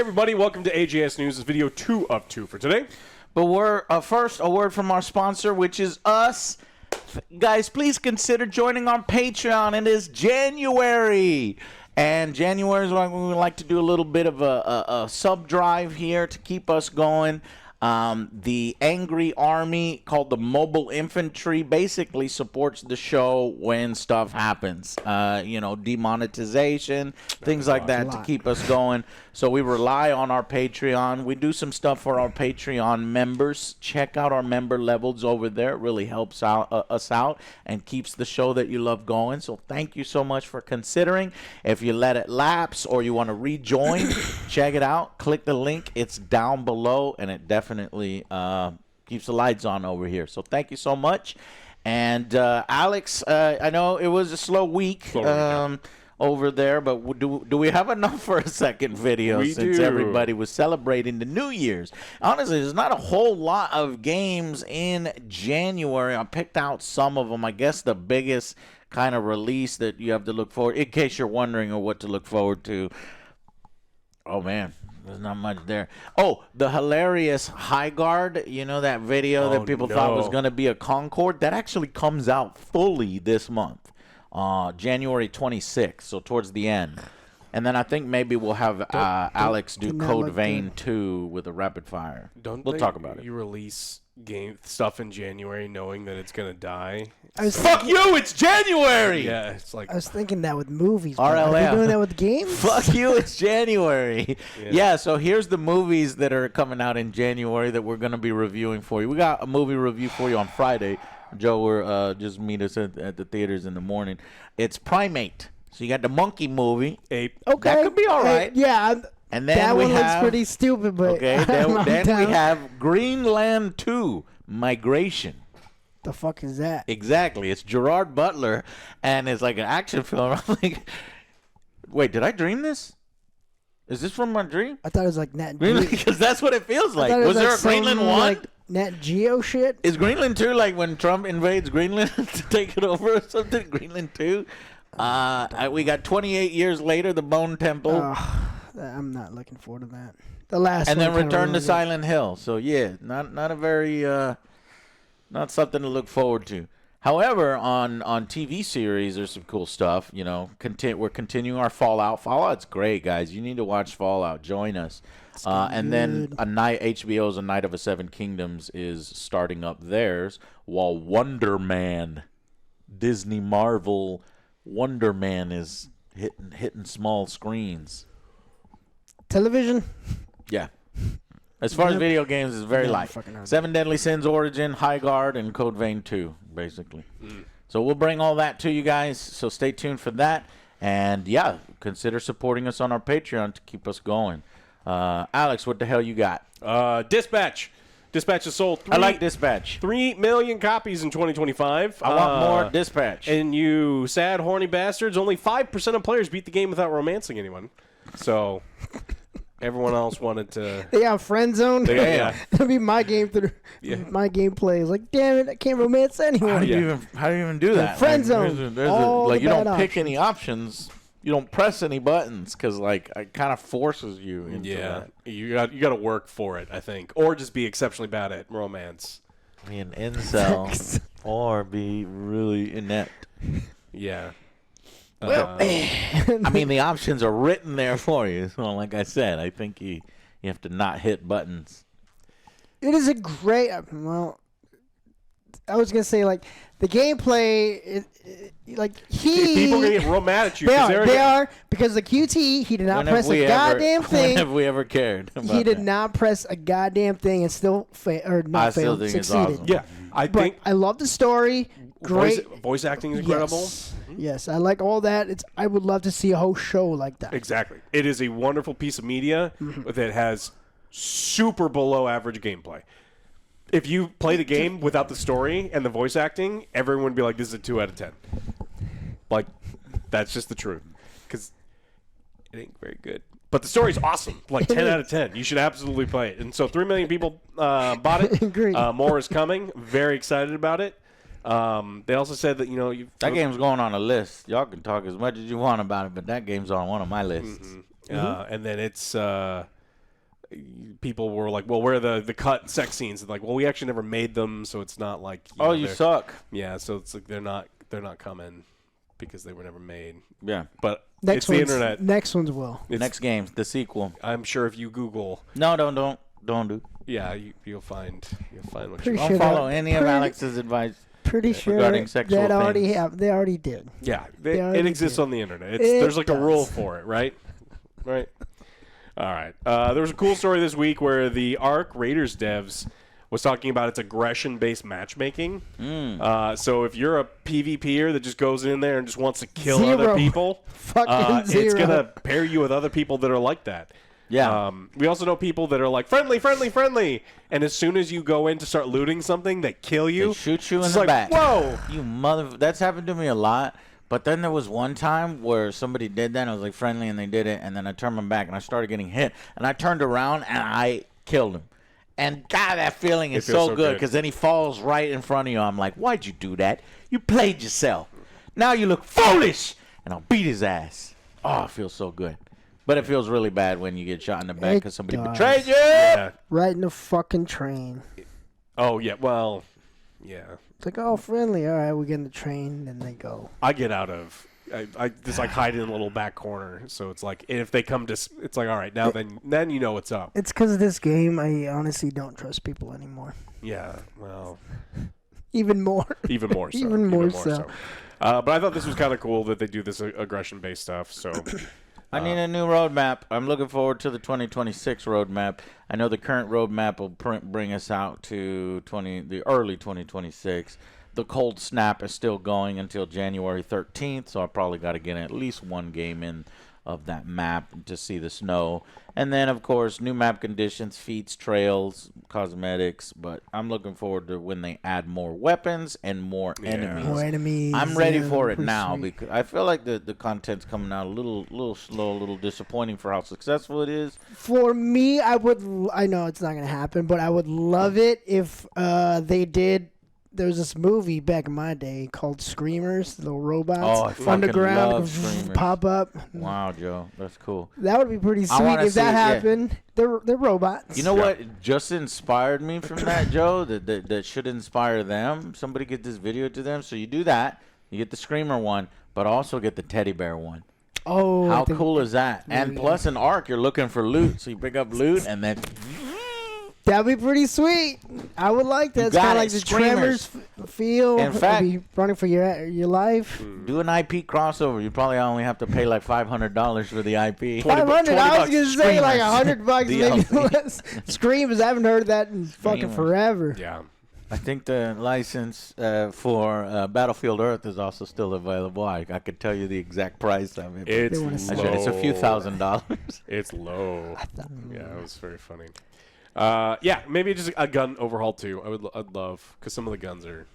everybody, welcome to AJS News. It's video 2 of 2 for today. But we're first, a word from our sponsor, which is us. Guys, please consider joining our Patreon. It is January. And January is when we would like to do a little bit of a sub drive here to keep us going. The Angry Army, called the Mobile Infantry, basically supports the show when stuff happens. You know, demonetization, things like that to keep us going. So we rely on our Patreon. We do some stuff for our Patreon members. Check out our member levels over there. It really helps us out and keeps the show that you love going. So thank you so much for considering. If you let it lapse or you want to rejoin, check it out. Click the link. It's down below, and it definitely keeps the lights on over here. So thank you so much. And Alex, I know it was a slow week over there, but do we have enough for a second video since everybody was celebrating the New Year's? Honestly, there's not a whole lot of games in January. I picked out some of them. I guess the biggest kind of release that you have to look forward, in case you're wondering what to look forward to. Oh, man. There's not much there. Oh, the hilarious High Guard, you know, that video that people thought was going to be a Concorde? That actually comes out fully this month, January 26th, so towards the end. And then I think maybe we'll have Alex do Code Vein 2 with a rapid fire. We'll talk about it. You release game stuff in January knowing that it's going to die. Fuck you, it's January! Yeah, it's like... I was thinking that with movies. RLM. Are you doing that with games? Fuck you, it's January. Yeah, so here's the movies that are coming out in January that we're going to be reviewing for you. We got a movie review for you on Friday. Joe, we're just meet us at the theaters in the morning. It's Primate. So you got the monkey movie. Ape. Okay. That could be all right. Yeah. And then that we one have, looks pretty stupid, but okay. Then we have Greenland 2, Migration. The fuck is that? Exactly. It's Gerard Butler, and it's like an action film. I'm like, wait, did I dream this? Is this from my dream? I thought it was like Nat Geo. Geo. Because that's what it feels like. Was there a Greenland 1? Like Nat Geo shit? Is Greenland 2 like when Trump invades Greenland to take it over or something? Greenland 2? We got 28 years later, the Bone Temple. I'm not looking forward to that. The last and one then Return to Silent Hill. So, yeah, not a very... not something to look forward to. However, on TV series, there's some cool stuff. You know, we're continuing our Fallout. Fallout's great, guys. You need to watch Fallout. Join us. And then HBO's A Night of a Seven Kingdoms is starting up theirs, while Wonder Man, Disney Marvel Wonder Man is hitting small screens. Television? Yeah. As far as video games, it's very light. Seven Deadly Sins Origin, High Guard, and Code Vein 2, basically. So we'll bring all that to you guys, so stay tuned for that. And, yeah, consider supporting us on our Patreon to keep us going. Alex, what the hell you got? Dispatch. Dispatch has sold I like Dispatch. 3 million copies in 2025. I want more Dispatch. And you sad, horny bastards, only 5% of players beat the game without romancing anyone. So... Everyone else wanted to. They got friend zone. Yeah, That'd be my game through my gameplay. It's like, damn it, I can't romance anyone. How do you even do that? Friend zone. Like you don't pick any options. You don't press any buttons because like it kind of forces you into that. You got to work for it, I think, or just be exceptionally bad at romance. Be an incel or be really inept. Yeah. Well, I mean, the options are written there for you. So, like I said, I think you have to not hit buttons. It is a great. Well, I was gonna say like the gameplay. People are gonna get real mad at you. They are because the QT he did not press a goddamn thing. When have we ever cared? He did not press a goddamn thing and still succeeded. It's awesome. Yeah, I love the story. Great voice acting is incredible. Yes, I like all that. I would love to see a whole show like that. Exactly. It is a wonderful piece of media that has super below average gameplay. If you play the game without the story and the voice acting, everyone would be like, this is a 2 out of 10. Like, that's just the truth. Because it ain't very good. But the story's awesome. Like 10 out of 10. You should absolutely play it. And so 3 million people bought it. More is coming. Very excited about it. They also said that, that game's going on a list. Y'all can talk as much as you want about it, but that game's on one of my lists. And then it's people were like, well, where are the cut sex scenes? And like, well, we actually never made them, so it's not like. You suck. Yeah, so it's like they're not coming because they were never made. Yeah. But Next it's the internet. Next ones will. Next game, the sequel. I'm sure if you Google. No, don't do. Yeah, you'll find what Pretty you sure Don't follow that- any of Alex's advice. Pretty sure regarding sexual that already things. they already did. Yeah, They it already exists did. on the internet. It There's like a rule does. for it, right? Right. All right. There was a cool story this week where the Ark Raiders devs was talking about its aggression-based matchmaking. So if you're a PvPer that just goes in there and just wants to kill other Zero. people, Fucking it's zero. gonna pair you with other people that are like that. Yeah. We also know people that are like friendly, friendly, friendly, and as soon as you go in to start looting something, they kill you. They shoot you in It's the like, back. Whoa! You mother. That's happened to me a lot. But then there was one time where somebody did that, and I was like friendly, and they did it, and then I turned my back, and I started getting hit, and I turned around, and I killed him. And God, that feeling is feels so so good, good. because then he falls right in front of you. I'm like, why'd you do that? You played yourself. Now you look foolish, and I'll beat his ass. Oh, it feels so good. But it feels really bad when you get shot in the back It because somebody does. betrayed you. Yeah. Right in the fucking train. Oh yeah. Well, yeah. It's like, oh, friendly. All right, we get in the train, and they go. I get out of. I just like hide in a little back corner, so it's like if they come to, it's like all right now then you know what's up. It's because of this game. I honestly don't trust people anymore. Yeah, well, Even more. even more so. Even more so. But I thought this was kind of cool that they do this aggression-based stuff. So I need a new roadmap. I'm looking forward to the 2026 roadmap. I know the current roadmap will bring us out to the early 2026. The cold snap is still going until January 13th, so I probably got to get at least one game in of that map to see the snow. And then, of course, new map conditions, feats, trails, cosmetics. But I'm looking forward to when they add more weapons and more enemies. More enemies. I'm ready yeah, for it pretty now sweet. because I feel like the content's coming out a little slow, a little disappointing for how successful it is. For me, I know it's not going to happen, but I would love it if they did. There was this movie back in my day called Screamers, the little robots. Oh, I fucking underground, love Screamers. pop up. Wow, Joe, that's cool. That would be pretty I sweet wanna if see that it, yeah. happened. They're robots. You know what just inspired me from that, Joe? That should inspire them. Somebody get this video to them. So you do that. You get the Screamer one, but also get the teddy bear one. Oh, How I think cool is that? And yeah. plus an arc, you're looking for loot. So you pick up loot and then that'd be pretty sweet. I would like that. You It's kind got of it, like the Screamers. Tremors feel. In fact- be running for your life. do an IP crossover. You probably only have to pay like $500 for the IP. 20 $500. I was bucks, gonna say like Screamers. $100, maybe DLC. less. Screamers. I haven't heard that in fucking Screamers. forever. yeah, I think the license for Battlefield Earth is also still available. I could tell you the exact price of it. but it's wanna I see should- it's a few $1,000s. It's low. Yeah, it was very funny. Yeah, maybe just a gun overhaul too. I'd love because some of the guns are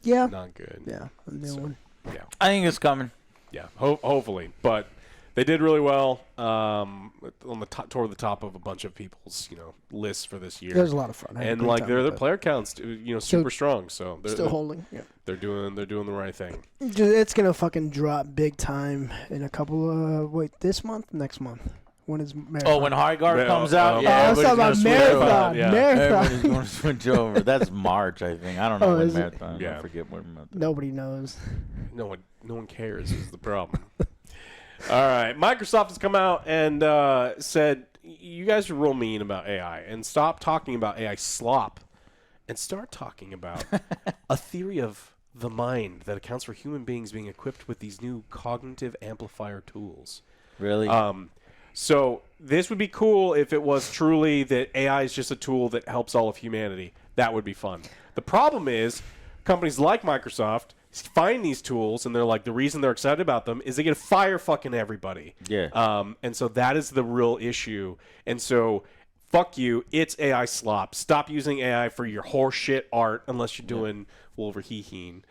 Yeah. not good. Yeah. A new one. Yeah, I think it's coming. yeah. Hopefully, but they did really well. On the top, toward the top of a bunch of people's lists for this year. It was a lot of fun. I had a And great like time their with it. player counts, super strong. So they're Still holding. Yeah. they're doing the right thing. It's gonna fucking drop big time in a couple of this month, next month. When is Marathon? Oh, when Highguard Yeah, comes out, oh, yeah, I was talking about everybody's gonna switch over. Marathon. Yeah. Marathon. Everybody's going to switch over. That's March, I think. I don't know Oh, when is it? Marathon. Yeah. I forget when Marathon. Nobody knows. No one cares is the problem. All right, Microsoft has come out and said you guys are real mean about AI and stop talking about AI slop and start talking about a theory of the mind that accounts for human beings being equipped with these new cognitive amplifier tools. Really? So this would be cool if it was truly that AI is just a tool that helps all of humanity. That would be fun. The problem is companies like Microsoft find these tools and they're like, the reason they're excited about them is they get to fire fucking everybody. Yeah. And so that is the real issue. And so fuck you. It's AI slop. Stop using AI for your horseshit art unless you're doing Wolverine.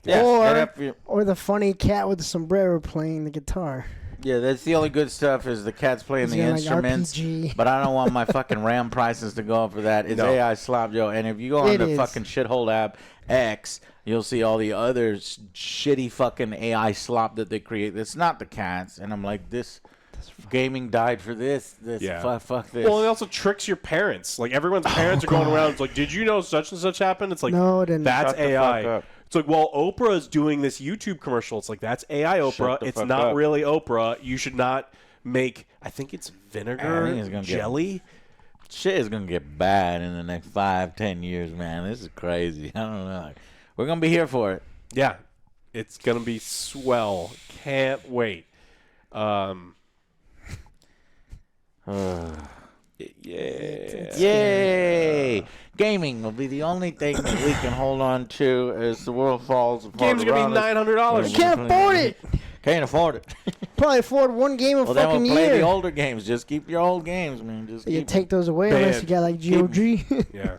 Yeah, Or the funny cat with the sombrero playing the guitar. yeah, that's the only good stuff is the cats playing the Yeah, like instruments. RPG. But I don't want my fucking RAM prices to go up for that. It's No. AI slop, Joe. And if you go on It the is. fucking shithole app X, you'll see all the other shitty fucking AI slop that they create. It's not the cats. And I'm like, this gaming died for this. Yeah. Fuck this. Well, it also tricks your parents. Like, everyone's parents are going around. It's like, did you know such and such happened? It's like, No, it didn't. that's Shut the fuck AI. up. It's like, well, Oprah is doing this YouTube commercial. It's like, that's AI Oprah. the It's fuck not up. really Oprah. You should not make, I think it's I vinegar think it's gonna get- jelly. Shit is gonna get bad in the next 5-10 years, man. This is crazy. I don't know. We're gonna be here for it. Yeah. It's going to be swell. Can't wait. Yeah. Yay! Gaming will be the only thing that we can hold on to as the world falls apart. Game's going to be around us. $900. Can't afford it. Can't afford it. Probably afford one game a Well, then fucking we'll play year. the older games. Just keep your old games, man. Just You keep take those away Banned. unless you got like GOG. Yeah.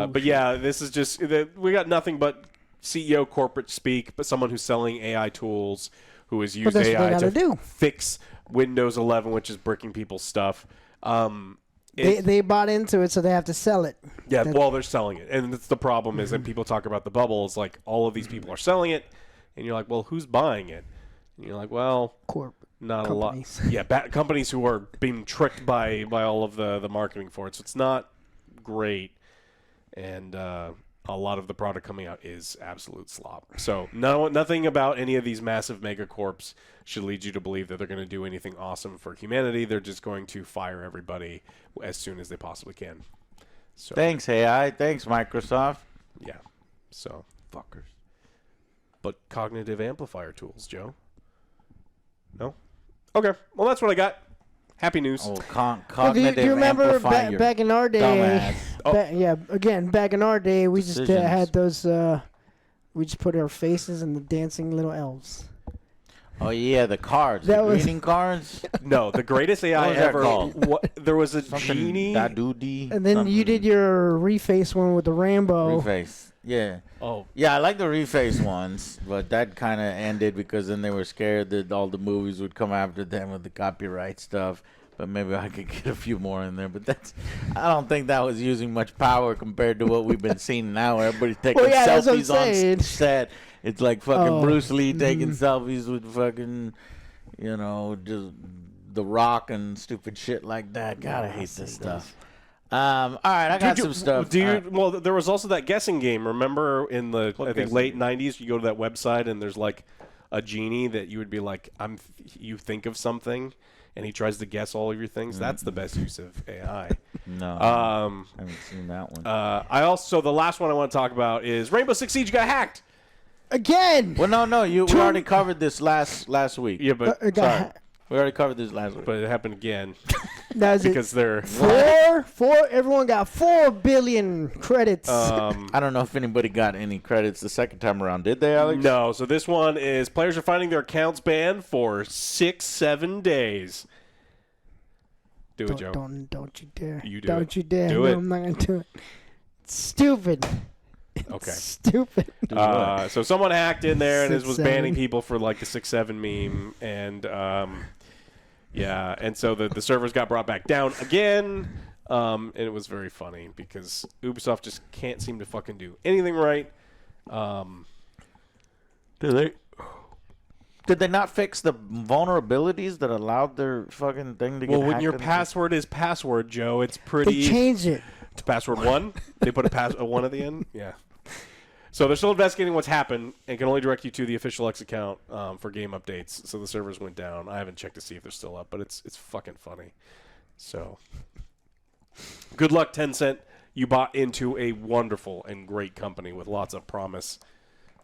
But yeah, this is just we got nothing but CEO corporate speak, but someone who's selling AI tools, who has used that's what they AI gotta to do. fix Windows 11, which is bricking people's stuff. They bought into it, so they have to sell it. Yeah, well, they're selling it, and that's the problem. Is that people talk about the bubble? It's like all of these people are selling it, and you're like, well, who's buying it? And you're like, well, not companies. a lot. Yeah, companies who are being tricked by all of the marketing for it. So it's not great, and a lot of the product coming out is absolute slop. So nothing about any of these massive megacorps should lead you to believe that they're going to do anything awesome for humanity. They're just going to fire everybody as soon as they possibly can. So Thanks, AI. Thanks, Microsoft. yeah, so Fuckers. but cognitive amplifier tools, Joe. No? Okay. Well, that's what I got. Happy news. Oh, Well, cognitive do you remember amplifier. back in our day? dumbass. Back in our day, we just Decisions. had those. We just put our faces in the dancing little elves. Oh yeah, the cards. That The was- greeting cards. No, the greatest AI What was that ever. called? There was a Something genie. Dadoody. And then you did your reface one with the rainbow. Reface. Yeah. Oh, Yeah, I like the reface ones, but that kind of ended because then they were scared that all the movies would come after them with the copyright stuff. But maybe I could get a few more in there. But I don't think that was using much power compared to what we've been seeing now. Everybody's taking Well, yeah, that's what I'm selfies on saying. set. It's like fucking Oh. Bruce Lee taking selfies with fucking, just The Rock and stupid shit like that. God, I hate this stuff. All right, I got some stuff. Well, there was also that guessing game. Remember in the I think guessing late '90s, you go to that website and there's like a genie that you would be like, you think of something, and he tries to guess all of your things. That's the best use of AI. No, I haven't seen that one. The last one I want to talk about is Rainbow Six Siege got hacked. Again. Well, no, we already covered this last week. Yeah, but Sorry. We already covered this last week. but it happened again That's because they're. four. Everyone got 4 billion credits. I don't know if anybody got any credits the second time around. Did they, Alex? No, so this one is players are finding their accounts banned for 6-7 days. Do it, Joe. Don't you dare. You do Don't it. you dare. Do no, it. I'm not gonna do it. It's stupid. Okay. Stupid. So someone hacked in there and was 6-7. banning people for like the 6-7 meme, and and so the servers got brought back down again, and it was very funny because Ubisoft just can't seem to fucking do anything right. Did they not fix the vulnerabilities that allowed their fucking thing to get Well, when hacked your into? password is password, Joe, it's They pretty. changed it. It's password 1. They put a 1 at the end. Yeah. So they're still investigating what's happened and can only direct you to the official X account for game updates. So the servers went down. I haven't checked to see if they're still up, but it's fucking funny. So good luck, Tencent. You bought into a wonderful and great company with lots of promise.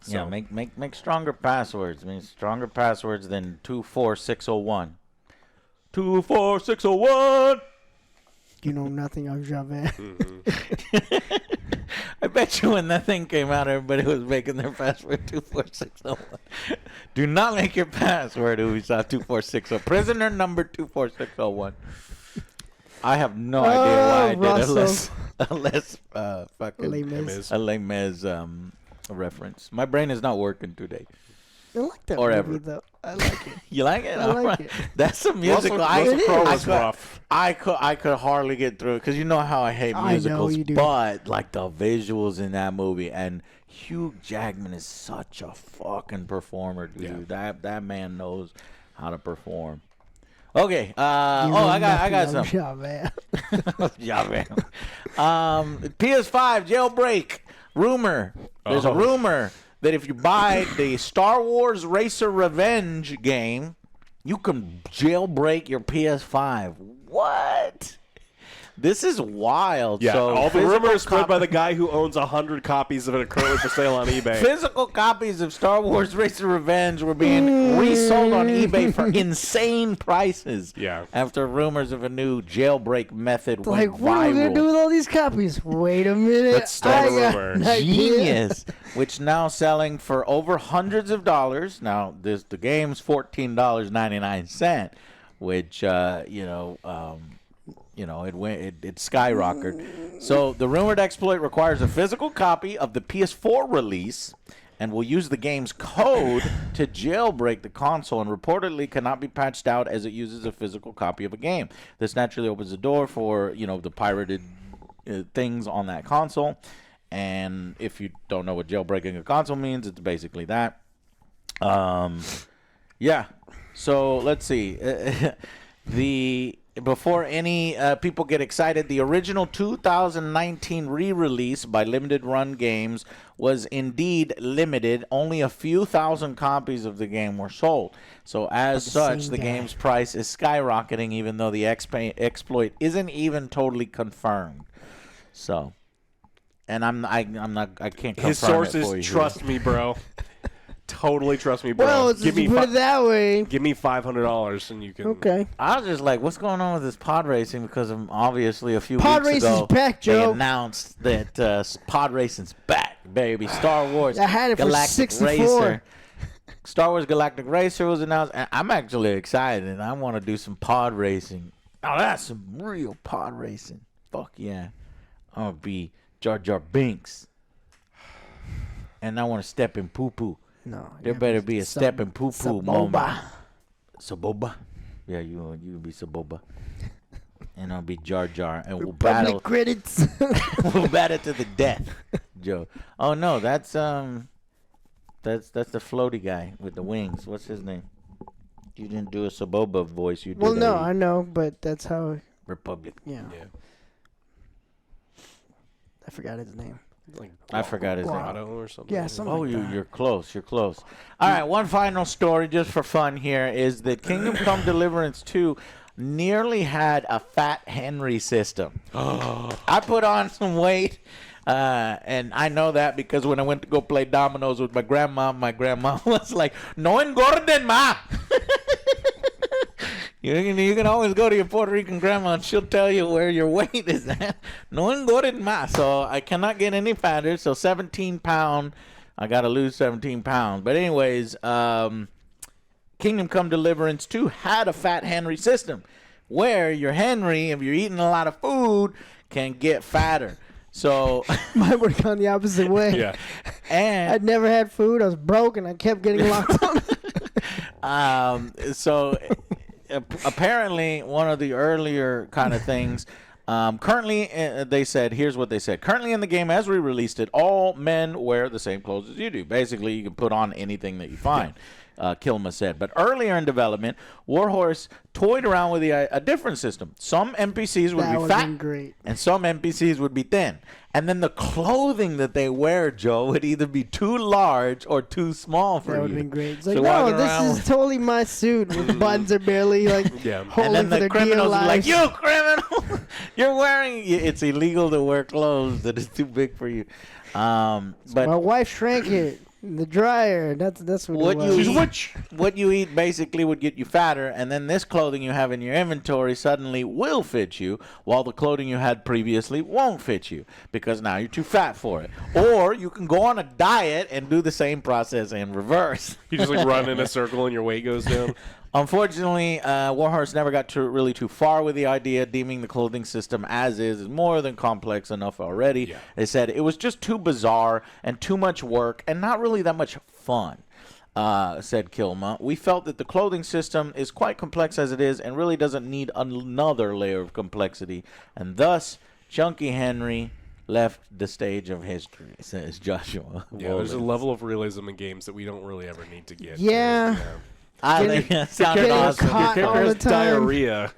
So, Yeah, make stronger passwords. I mean, stronger passwords than 24601. 24601. You know nothing of Javert. I bet you when that thing came out, everybody was making their password 24601. Do not make your password Ubisoft 24601. Prisoner number 24601. I have no idea why I did a less fucking Les Mis. a Les Mis reference. My brain is not working today. I like that Or movie ever. though. I like it. You like it? I like Alright. it. That's a musical. Russell Crowe was rough. I could hardly get through it because you know how I hate I know musicals. you do. But like the visuals in that movie, and Hugh Jackman is such a fucking performer, dude. Yeah. That man knows how to perform. Okay. I got some. Yeah, man. Yeah, man. PS5 Jailbreak rumor. There's a rumor that if you buy the Star Wars Racer Revenge game, you can jailbreak your PS5. What? This is wild. Yeah, so all the rumors spread by the guy who owns 100 copies of it currently for sale on eBay. Physical copies of Star Wars Racer Revenge were being resold on eBay for insane prices. Yeah. After rumors of a new jailbreak method went Like, what are we going to do viral. with all these copies? Wait a minute. Let's start a I got rumor. an idea. Genius, which now selling for over hundreds of dollars. Now, the game's $14.99, which it skyrocketed. So the rumored exploit requires a physical copy of the PS4 release and will use the game's code to jailbreak the console, and reportedly cannot be patched out as it uses a physical copy of a game. This naturally opens the door for the pirated things on that console. And if you don't know what jailbreaking a console means, it's basically that. Yeah. So let's see. Before any people get excited, the original 2019 re-release by Limited Run Games was indeed limited. Only a few thousand copies of the game were sold. So as such, the game's price is skyrocketing, even though the exploit isn't even totally confirmed. So, and I can't confirm His it for sources you. trust me, bro. Totally trust me, bro. Well, give to me put it that way. give me $500 and you can. Okay. I was just like, what's going on with this pod racing? Because obviously a few Pod weeks racing's ago, back, they Joe. announced that pod racing's back, baby. Star Wars I had it for Galactic 64. Racer. Star Wars Galactic Racer was announced, and I'm actually excited, and I want to do some pod racing. Oh, that's some real pod racing. Fuck yeah. I'm going to be Jar Jar Binks. And I want to step in poo-poo. No. There better be a step in poo-poo moment. Saboba. Saboba? Yeah, you be Saboba. And I'll be Jar Jar. And we'll battle. Public credits. We'll battle to the death, Joe. Oh, no, that's the floaty guy with the wings. What's his name? You didn't do a Saboba voice. You did Well, no, I know, but that's how. Republic. Yeah. Yeah. I forgot his name. Like I forgot his name. Grotto or something. Yeah, something Oh, like that. you're close. You're close. All right, one final story just for fun here is that Kingdom Come Deliverance 2 nearly had a Fat Henry system. I put on some weight, and I know that because when I went to go play dominoes with my grandma was like, "No engorden, ma." You can always go to your Puerto Rican grandma and she'll tell you where your weight is at. No engorden más. So I cannot get any fatter. So 17 pound. I got to lose 17 pounds. But anyways, Kingdom Come Deliverance 2 had a Fat Henry system where your Henry, if you're eating a lot of food, can get fatter. So Mine would have gone the opposite way. Yeah. and I'd never had food. I was broke, and I kept getting locked on. so apparently one of the earlier kind of things currently they said, here's what they said: currently in the game as we released it, all men wear the same clothes as you do. Basically you can put on anything that you find. Kilma said. But earlier in development, Warhorse toyed around with a different system. Some NPCs would That be would've fat been great. and some NPCs would be thin. And then the clothing that they wear, Joe, would either be too large or too small for That would you. have been great. It's So like, no, walking this around is with- totally my suit. With buttons are barely like Yeah. holding And for then their the criminals DLIs. are like, "You criminal! You're wearing. It's illegal to wear clothes that is too big for you." My But wife shrank it in the dryer. That's what what it was. you eat, what you eat basically would get you fatter, and then this clothing you have in your inventory suddenly will fit you, while the clothing you had previously won't fit you because now you're too fat for it. Or you can go on a diet and do the same process in reverse. You just like run in a circle and your weight goes down. Unfortunately, Warhorse never got really too far with the idea, deeming the clothing system as is more than complex enough already. Yeah. They said it was just too bizarre and too much work and not really that much fun, said Kilma. We felt that the clothing system is quite complex as it is and really doesn't need another layer of complexity. And thus, Chunky Henry left the stage of history, says Joshua. Yeah, there's a level of realism in games that we don't really ever need to get. Yeah. Sounded getting awesome. caught Your all character the has time. diarrhea.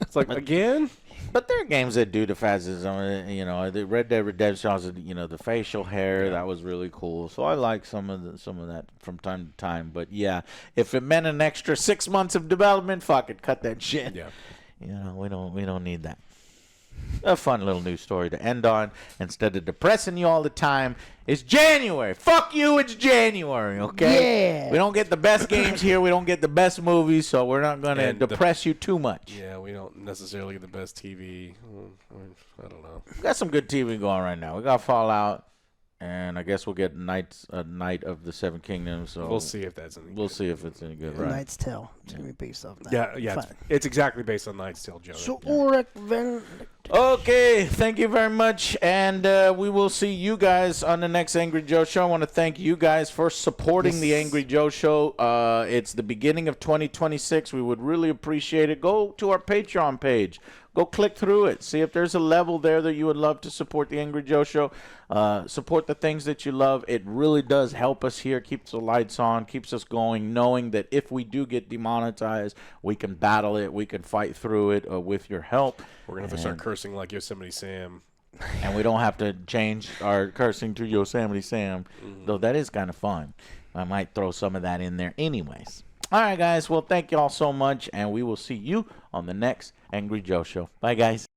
It's like, again? But there are games that do the fastest. You know, the Red Dead Redemption also, you know, the facial hair, that was really cool. So I like some of that from time to time. But yeah, if it meant an extra 6 months of development, fuck it, cut that shit. Yeah. You know, we don't need that. A fun little news story to end on instead of depressing you all the time. It's January. Fuck you, it's January, okay? Yeah. We don't get the best games here. We don't get the best movies, so we're not going to depress you too much. Yeah, we don't necessarily get the best TV. I don't know. We got some good TV going right now. We got Fallout, and I guess we'll get Night of the Seven Kingdoms. So We'll see if that's any We'll good. see if it's any good, The right? Knight's Tale. It's going to be based off that. Yeah, Fine. it's exactly based on Knight's Tale, Joe. So, Ulrich Van... Okay, thank you very much, and we will see you guys on the next Angry Joe Show. I want to thank you guys for supporting the Angry Joe Show. It's the beginning of 2026. We would really appreciate it. Go to our Patreon page. Go click through it. See if there's a level there that you would love to support the Angry Joe Show. Support the things that you love. It really does help us here, keeps the lights on, keeps us going, knowing that if we do get demonetized, we can battle it, we can fight through it with your help. We're going to have to start cursing like Yosemite Sam. And we don't have to change our cursing to Yosemite Sam, though that is kind of fun. I might throw some of that in there anyways. All right, guys. Well, thank you all so much, and we will see you on the next Angry Joe Show. Bye, guys.